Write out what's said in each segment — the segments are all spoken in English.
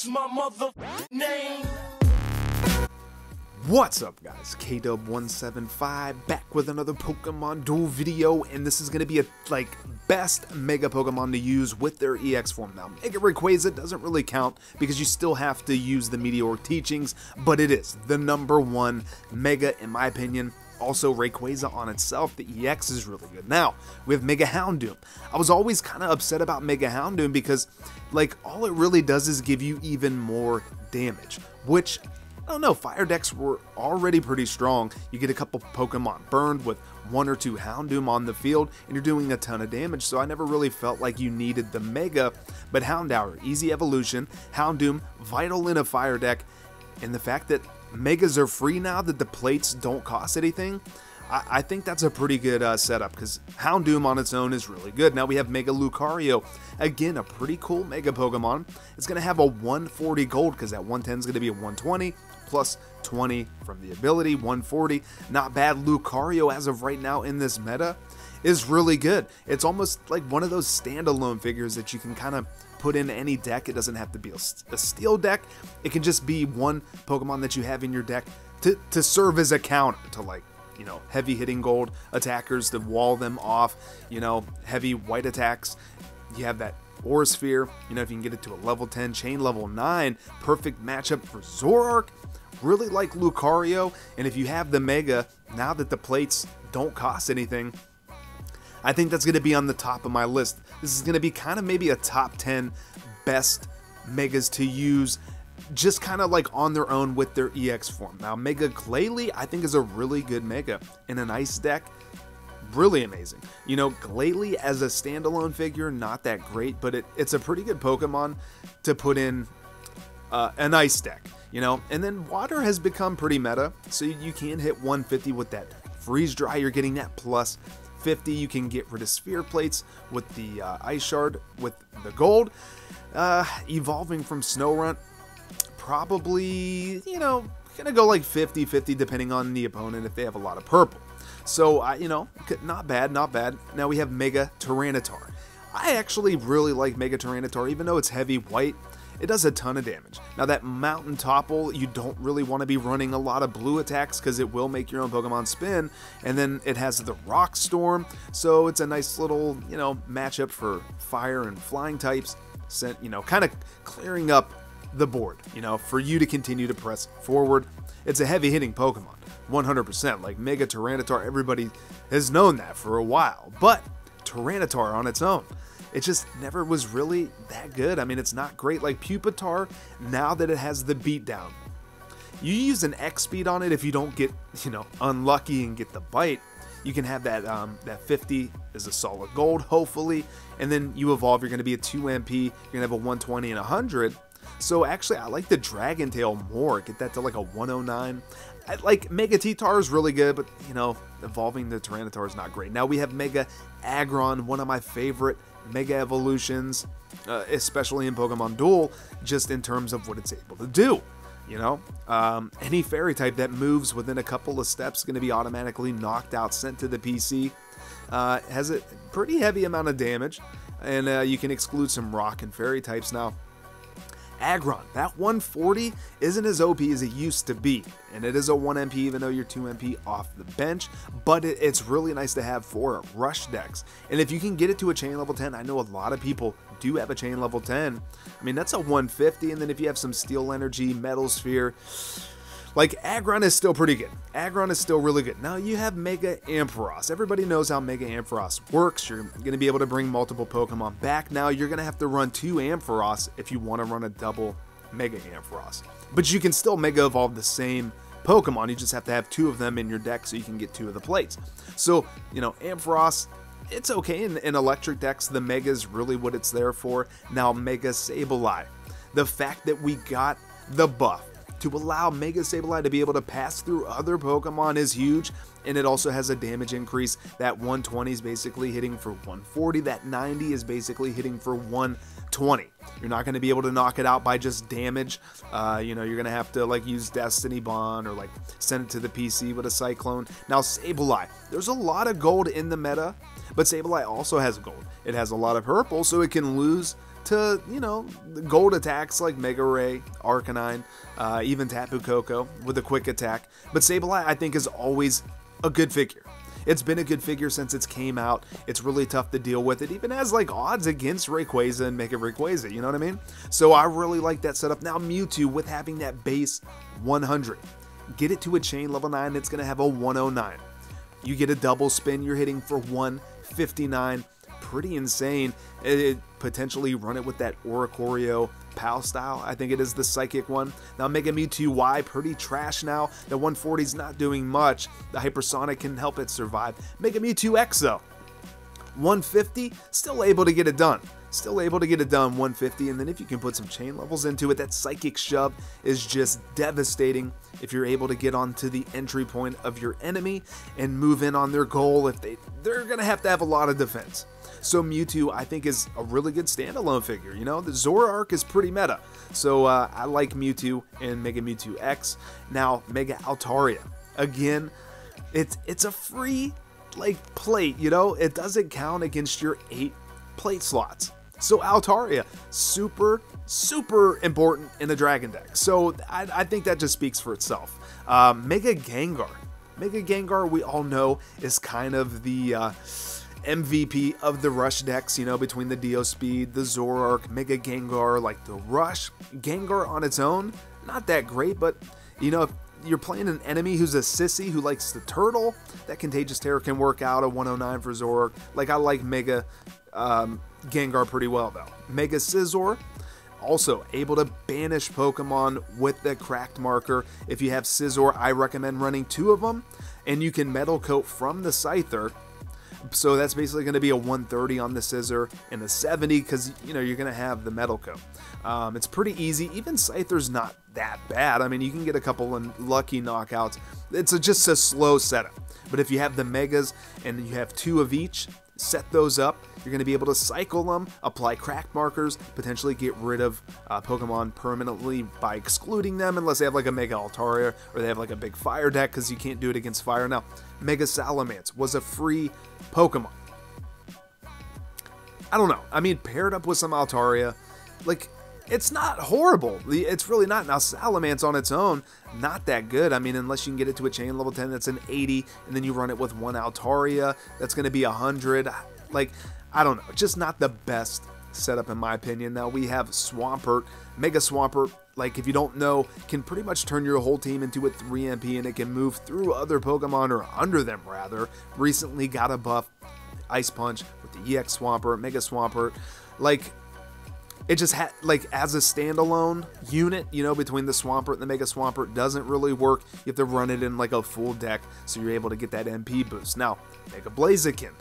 That's my mother name. What's up guys, KDub175 back with another Pokemon Duel video, and this is going to be a best Mega Pokemon to use with their EX form. Now, Mega Rayquaza doesn't really count because you still have to use the Meteoric Teachings, but it is the #1 Mega in my opinion. Also, Rayquaza on itself, the EX is really good. Now, we have Mega Houndoom. I was always kind of upset about Mega Houndoom because, all it really does is give you even more damage, which, I don't know, fire decks were already pretty strong. You get a couple Pokemon burned with 1 or 2 Houndoom on the field, and you're doing a ton of damage, so I never really felt like you needed the Mega. But Houndour, easy evolution, Houndoom, vital in a fire deck, and the fact that Megas are free now, that the plates don't cost anything, I think that's a pretty good setup, because Houndoom on its own is really good. Now we have Mega Lucario, again a pretty cool Mega Pokemon. It's going to have a 140 gold, because that 110 is going to be a 120, plus 20 from the ability, 140. Not bad. Lucario as of right now in this meta is really good. It's almost like one of those standalone figures that you can kind of put in any deck. It doesn't have to be a steel deck. It can just be one Pokemon that you have in your deck to serve as a counter to heavy hitting gold attackers, to wall them off, heavy white attacks. You have that Aura Sphere, if you can get it to a level 10, chain level 9, perfect matchup for Zoroark. Really like Lucario, and if you have the Mega, now that the plates don't cost anything, I think that's going to be on the top of my list. This is going to be kind of maybe a top 10 best Megas to use, just kind of on their own with their EX form. Now, Mega Glalie, I think, is a really good Mega in an ice deck. Really amazing. Glalie as a standalone figure, not that great, but it's a pretty good Pokemon to put in an ice deck. And then water has become pretty meta, so you can hit 150 with that freeze dry. You're getting that plus 50. You can get rid of sphere plates with the ice shard with the gold. Evolving from Snorunt, probably, gonna go 50-50 depending on the opponent if they have a lot of purple. So, not bad, not bad. Now we have Mega Tyranitar. I actually really like Mega Tyranitar, even though it's heavy white. It does a ton of damage. Now that Mountain Topple, you don't really want to be running a lot of blue attacks because it will make your own Pokemon spin, and then it has the Rock Storm, so it's a nice little, matchup for fire and flying types, kind of clearing up the board, for you to continue to press forward. It's a heavy hitting Pokemon, 100%, like Mega Tyranitar, everybody has known that for a while, but Tyranitar on its own, it just never was really that good. I mean, it's not great like Pupitar now that it has the beatdown. You use an X speed on it if you don't get, unlucky and get the bite. You can have that that 50 is a solid gold, hopefully, and then you evolve, you're going to be a 2 MP, you're going to have a 120 and 100. So actually, I like the Dragon Tail more. Get that to a 109. I like Mega T-Tar is really good, but, evolving the Tyranitar is not great. Now we have Mega Aggron, one of my favorite Mega Evolutions, especially in Pokemon Duel, just in terms of what it's able to do. Any fairy type that moves within a couple of steps is going to be automatically knocked out, sent to the PC. Has a pretty heavy amount of damage, and you can exclude some rock and fairy types. Now, Aggron, that 140 isn't as OP as it used to be, and it is a 1 MP even though you're 2 MP off the bench, but it's really nice to have for rush decks. And if you can get it to a chain level 10, I know a lot of people do have a chain level 10. I mean, that's a 150, and then if you have some steel energy, metal sphere, Aggron is still pretty good. Aggron is still really good. Now you have Mega Ampharos. Everybody knows how Mega Ampharos works. You're going to be able to bring multiple Pokemon back. Now you're going to have to run 2 Ampharos if you want to run a double Mega Ampharos. But you can still Mega Evolve the same Pokemon. You just have to have 2 of them in your deck so you can get 2 of the plates. So, Ampharos, it's okay in electric decks. The Mega is really what it's there for. Now Mega Sableye. The fact that we got the buff to allow Mega Sableye to be able to pass through other Pokemon is huge, and it also has a damage increase. That 120 is basically hitting for 140, that 90 is basically hitting for 120. You're not going to be able to knock it out by just damage. You're going to have to use Destiny Bond or send it to the PC with a Cyclone. Now Sableye, there's a lot of gold in the meta, But Sableye also has gold. It has a lot of purple, so it can lose to, you know, the gold attacks like Mega Ray, Arcanine, even Tapu Koko with a quick attack. But Sableye, I think, is always a good figure. It's been a good figure since it came out. It's really tough to deal with. It even has like odds against Rayquaza and Mega Rayquaza, you know what I mean? So I really like that setup. Now Mewtwo, with having that base 100, get it to a chain level 9, it's going to have a 109. You get a double spin, you're hitting for 159. Pretty insane. It potentially run it with that Oricorio PAL style. I think it is the psychic one. Now Mega Mewtwo Y, pretty trash now. The 140 is not doing much. The Hypersonic can help it survive. Mega Mewtwo X though, 150, still able to get it done. Still able to get it done, 150, and then if you can put some chain levels into it, that Psychic Shove is just devastating if you're able to get onto the entry point of your enemy and move in on their goal. If they're going to have a lot of defense. So Mewtwo, I think, is a really good standalone figure. You know, the Zoroark is pretty meta, so I like Mewtwo and Mega Mewtwo X. Now, Mega Altaria. Again, it's a free, like, plate, you know? It doesn't count against your 8 plate slots. So Altaria, super, super important in the Dragon deck. So I think that just speaks for itself. Mega Gengar. Mega Gengar, we all know, is kind of the MVP of the Rush decks, you know, between the Dio Speed, the Zoroark, Mega Gengar, like the Rush. Gengar on its own, not that great, but, you know, if you're playing an enemy who's a sissy who likes the turtle, that Contagious Terror can work out, a 109 for Zoroark. Like, I like Mega Gengar pretty well, though. Mega Scizor, also able to banish Pokemon with the cracked marker. If you have Scizor, I recommend running 2 of them, and you can Metal Coat from the Scyther. So that's basically going to be a 130 on the Scizor and a 70 because, you know, you're going to have the Metal Coat. It's pretty easy. Even Scyther's not that bad. I mean, you can get a couple of lucky knockouts. It's just a slow setup. But if you have the Megas and you have 2 of each, set those up. You're going to be able to cycle them, apply cracked markers, potentially get rid of Pokemon permanently by excluding them unless they have like a Mega Altaria or they have like a big fire deck because you can't do it against fire. Now, Mega Salamence was a free Pokemon. I don't know. I mean, paired up with some Altaria, like, it's not horrible. It's really not. Now, Salamence on its own, not that good. I mean, unless you can get it to a chain level 10, that's an 80, and then you run it with 1 Altaria, that's going to be 100. Like, I don't know. Just not the best setup in my opinion. Now, we have Swampert. Mega Swampert, like, if you don't know, can pretty much turn your whole team into a 3 MP, and it can move through other Pokemon, or under them, rather. Recently got a buff, Ice Punch, with the EX Swampert, Mega Swampert. Like, it just had, like, as a standalone unit, you know, between the Swampert and the Mega Swampert, doesn't really work. You have to run it in like a full deck, so you're able to get that MP boost. Now, Mega Blaziken,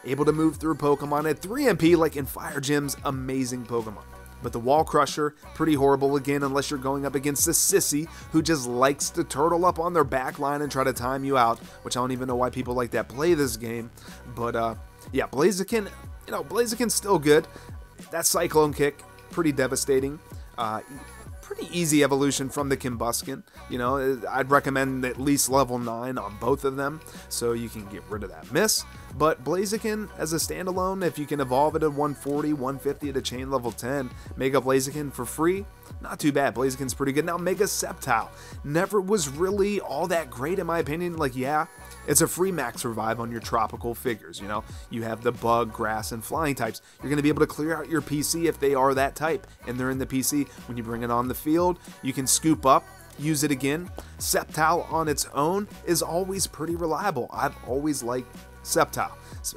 able to move through Pokemon at 3 MP, like in Fire Gyms, amazing Pokemon. But the Wall Crusher, pretty horrible again, unless you're going up against a sissy who just likes to turtle up on their back line and try to time you out, which I don't even know why people like that play this game. But, yeah, Blaziken, you know, Blaziken's still good. That Cyclone Kick, pretty devastating. Pretty easy evolution from the Kimbuskin. You know, I'd recommend at least level 9 on both of them so you can get rid of that miss. But Blaziken as a standalone, if you can evolve it at 140, 150 at a chain level 10, Mega Blaziken for free, not too bad. Blaziken's pretty good. Now, Mega Sceptile never was really all that great in my opinion. Like, yeah, it's a free max revive on your tropical figures, you know. You have the bug, grass, and flying types. You're going to be able to clear out your PC if they are that type, and they're in the PC. When you bring it on the field, you can scoop up, use it again. Sceptile on its own is always pretty reliable. I've always liked Sceptile.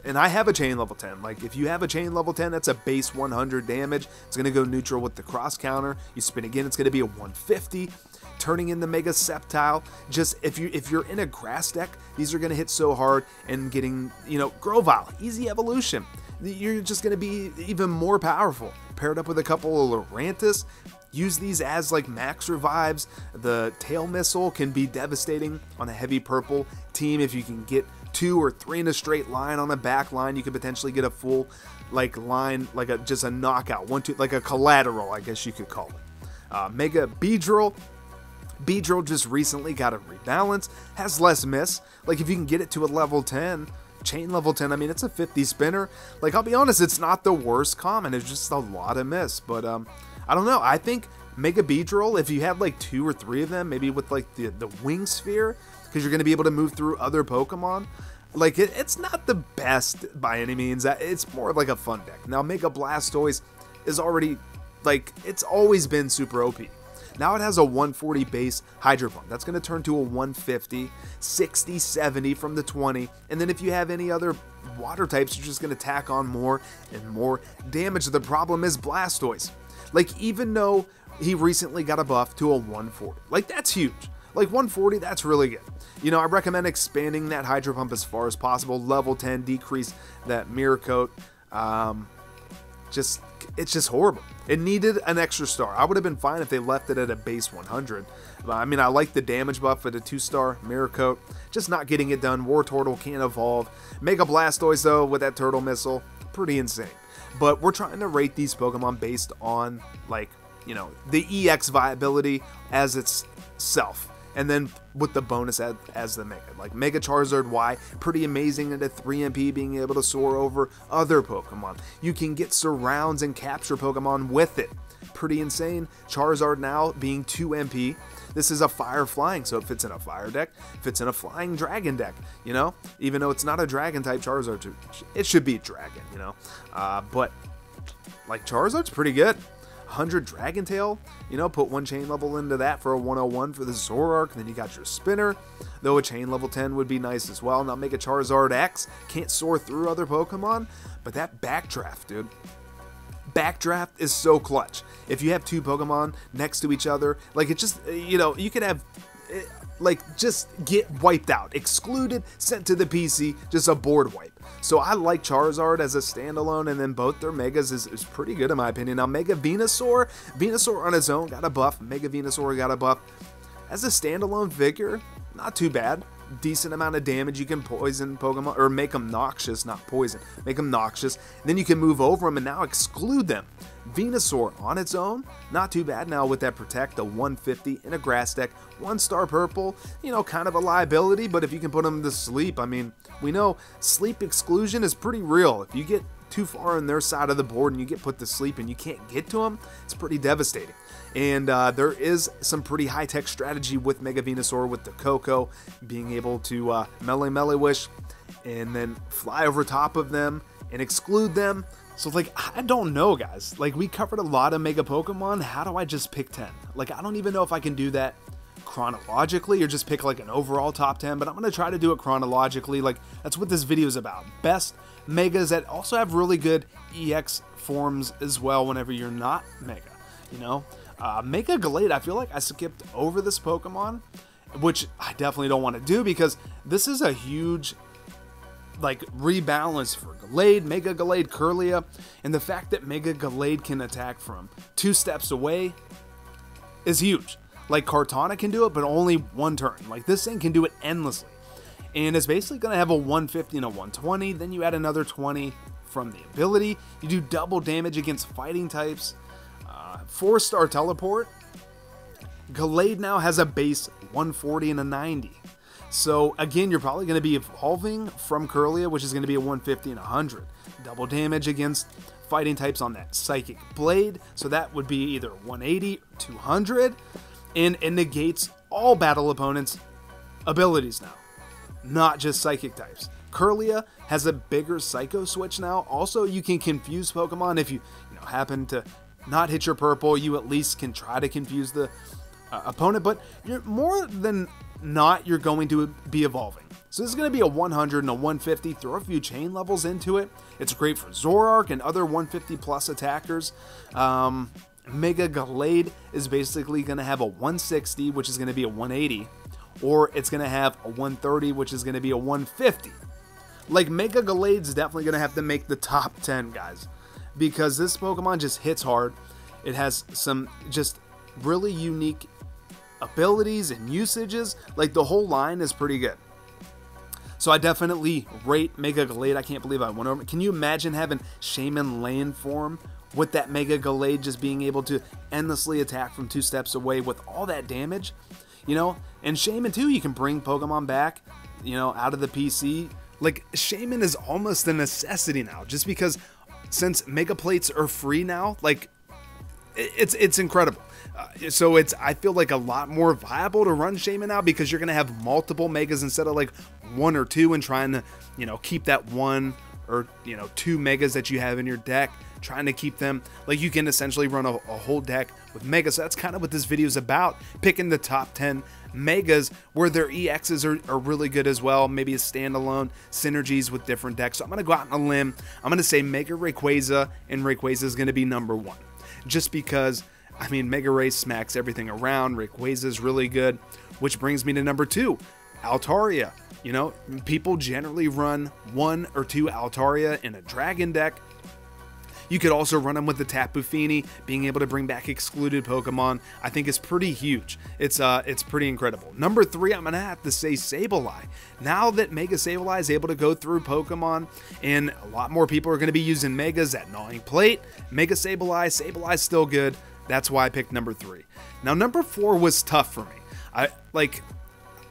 And I have a chain level 10. Like, if you have a chain level 10, that's a base 100 damage. It's going to go neutral with the cross counter. You spin again, it's going to be a 150. Turning in the Mega Sceptile, just if you're in a grass deck, these are going to hit so hard, and getting, you know, Grovyle, easy evolution. You're just going to be even more powerful. Paired up with a couple of Lurantis, use these as like max revives. The Tail Missile can be devastating on a heavy purple team. If you can get 2 or 3 in a straight line on a back line, you could potentially get a full like line, like just a knockout, 1-2, like a collateral, I guess you could call it. Mega Beedrill. Beedrill just recently got a rebalance, has less miss. Like, if you can get it to a level 10, Chain level 10, I mean, it's a 50 spinner. Like, I'll be honest, it's not the worst common. It's just a lot of miss. But, I don't know. I think Mega Beedrill, if you have like 2 or 3 of them, maybe with like the Wing Sphere, because you're going to be able to move through other Pokemon, like, it's not the best by any means. It's more like a fun deck. Now, Mega Blastoise is already, like, it's always been super OP. Now it has a 140 base Hydro Pump. That's going to turn to a 150, 60, 70 from the 20. And then if you have any other water types, you're just going to tack on more and more damage. The problem is Blastoise. Like, even though he recently got a buff to a 140, like, that's huge. Like, 140, that's really good. You know, I recommend expanding that Hydro Pump as far as possible. Level 10, decrease that Mirror Coat. It's just horrible. It needed an extra star. I would have been fine if they left it at a base 100. I mean, I like the damage buff at a 2-star Mirror Coat. Just not getting it done. Wartortle can't evolve. Mega Blastoise, though, with that Turtle Missile, pretty insane. But we're trying to rate these Pokemon based on, like, you know, the EX viability as itself. And then with the bonus as the Mega. Like Mega Charizard Y, pretty amazing at a 3 MP, being able to soar over other Pokemon. You can get surrounds and capture Pokemon with it. Pretty insane. Charizard now being 2 MP. This is a fire flying, so it fits in a fire deck, fits in a flying dragon deck, you know? Even though it's not a dragon type Charizard, it should be dragon, you know? But, like, Charizard's pretty good. 100 Dragon Tail, you know, put 1 chain level into that for a 101 for the Zoroark, and then you got your spinner, though a chain level 10 would be nice as well. Now make a Charizard X, can't soar through other Pokemon, but that Backdraft, dude. Backdraft is so clutch. If you have 2 Pokemon next to each other, like, it just, you know, you could have, like, just get wiped out, excluded, sent to the PC, just a board wipe. So I like Charizard as a standalone, and then both their Megas is pretty good in my opinion. Now Mega Venusaur, Venusaur on its own got a buff, Mega Venusaur got a buff. As a standalone figure, not too bad. Decent amount of damage. You can poison Pokemon, or make them noxious, not poison, make them noxious. Then you can move over them and now exclude them. Venusaur on its own, not too bad. Now with that Protect, a 150 in a grass deck, 1-star purple, you know, kind of a liability, but if you can put them to sleep, I mean, we know sleep exclusion is pretty real. If you get too far on their side of the board and you get put to sleep and you can't get to them, it's pretty devastating. And there is some pretty high-tech strategy with Mega Venusaur, with the Coco being able to Melee Wish and then fly over top of them and exclude them. So, like, I don't know, guys. Like, we covered a lot of Mega Pokemon. How do I just pick 10? Like, I don't even know if I can do that chronologically or just pick, like, an overall top 10, but I'm going to try to do it chronologically. Like, that's what this video is about. Best Megas that also have really good EX forms as well whenever you're not Mega, you know? Mega Gallade, I feel like I skipped over this Pokemon, which I definitely don't want to do because this is a huge, like, rebalance for Gallade, Mega Gallade, Kirlia, and the fact that Mega Gallade can attack from 2 steps away is huge. Like, Kartana can do it, but only 1 turn. Like, this thing can do it endlessly. And it's basically going to have a 150 and a 120, then you add another 20 from the ability. You do double damage against fighting types. 4-star teleport. Gallade now has a base 140 and a 90. So again, you're probably going to be evolving from Kirlia, which is going to be a 150 and 100. Double damage against fighting types on that Psychic Blade. So that would be either 180 or 200. And it negates all battle opponents' abilities now, not just Psychic types. Kirlia has a bigger Psycho Switch now. Also, you can confuse Pokemon if you happen to not hit your purple. You at least can try to confuse the opponent, but you're more than not, you're going to be evolving. So this is going to be a 100 and a 150. Throw a few chain levels into it. It's great for Zoroark and other 150 plus attackers. Mega Gallade is basically going to have a 160, which is going to be a 180, or it's going to have a 130, which is going to be a 150. Like, Mega Gallade's definitely going to have to make the top 10, guys, because this Pokemon just hits hard. It has some just really unique abilities and usages. Like, the whole line is pretty good. So I definitely rate Mega Gallade. I can't believe I went over. Can you imagine having Shaman land form with that Mega Gallade just being able to endlessly attack from 2 steps away with all that damage? You know, and Shaman too, you can bring Pokemon back, you know, out of the PC Like, Shaman is almost a necessity now, just because since Mega Plates are free now, like, it's incredible. So I feel like a lot more viable to run Shaman now, because you're going to have multiple Megas instead of like 1 or 2 and trying to, you know, keep that 1 or, you know, 2 Megas that you have in your deck, trying to keep them. Like, you can essentially run a whole deck with Megas. So that's kind of what this video is about, picking the top 10 Megas where their EXs are really good as well, maybe a standalone synergies with different decks. So I'm going to go out on a limb. I'm going to say Mega Rayquaza, and Rayquaza is going to be number 1. Just because, I mean, Mega Ray smacks everything around. Rayquaza is really good, which brings me to number 2, Altaria. You know, people generally run 1 or 2 Altaria in a Dragon deck. You could also run them with the Tapu Fini. Being able to bring back excluded Pokemon, I think, is pretty huge. It's pretty incredible. Number 3, I'm going to have to say Sableye. Now that Mega Sableye is able to go through Pokemon, and a lot more people are going to be using Megas at Gnawing Plate, Mega Sableye's still good. That's why I picked number 3. Now, number 4 was tough for me. I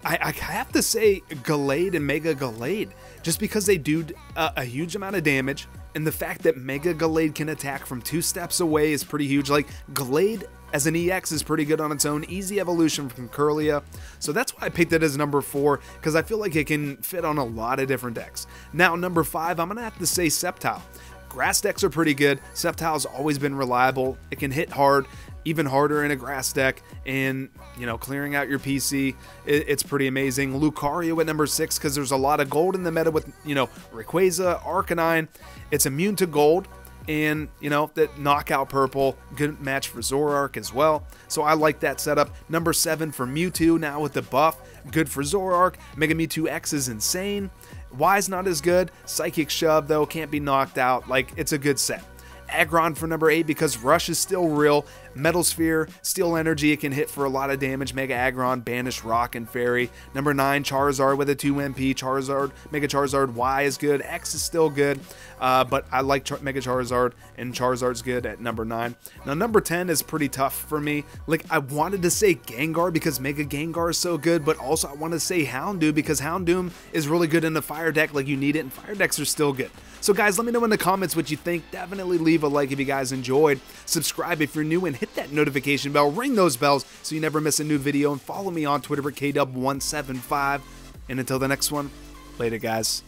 have to say Gallade and Mega Gallade, just because they do a huge amount of damage, and the fact that Mega Gallade can attack from 2 steps away is pretty huge. Like, Gallade as an EX is pretty good on its own, easy evolution from Curlia, so that's why I picked it as number 4, because I feel like it can fit on a lot of different decks. Now, number 5, I'm going to have to say Sceptile. Grass decks are pretty good. Sceptile's always been reliable. It can hit hard, even harder in a grass deck, and, you know, clearing out your PC, it's pretty amazing. Lucario at number 6, because there's a lot of gold in the meta with, you know, Rayquaza, Arcanine. It's immune to gold, and, you know, that knockout purple, good match for Zoroark as well. So I like that setup. Number 7 for Mewtwo, now with the buff, good for Zoroark. Mega Mewtwo X is insane. Y's not as good. Psychic Shove, though, can't be knocked out. Like, it's a good set. Aggron for number 8, because Rush is still real. Metal Sphere, Steel Energy, it can hit for a lot of damage. Mega Aggron, Banish Rock, and Fairy. Number 9, Charizard with a 2 MP. Charizard, Mega Charizard, Y is good. X is still good, but I like Mega Charizard, and Charizard's good at number 9. Now, number 10 is pretty tough for me. Like, I wanted to say Gengar because Mega Gengar is so good, but also I want to say Houndoom because Houndoom is really good in the fire deck. Like, you need it, and fire decks are still good. So, guys, let me know in the comments what you think. Definitely leave a like if you guys enjoyed. Subscribe if you're new, and hit that notification bell. Ring those bells so you never miss a new video, and follow me on Twitter at KW175. And until the next one, later, guys.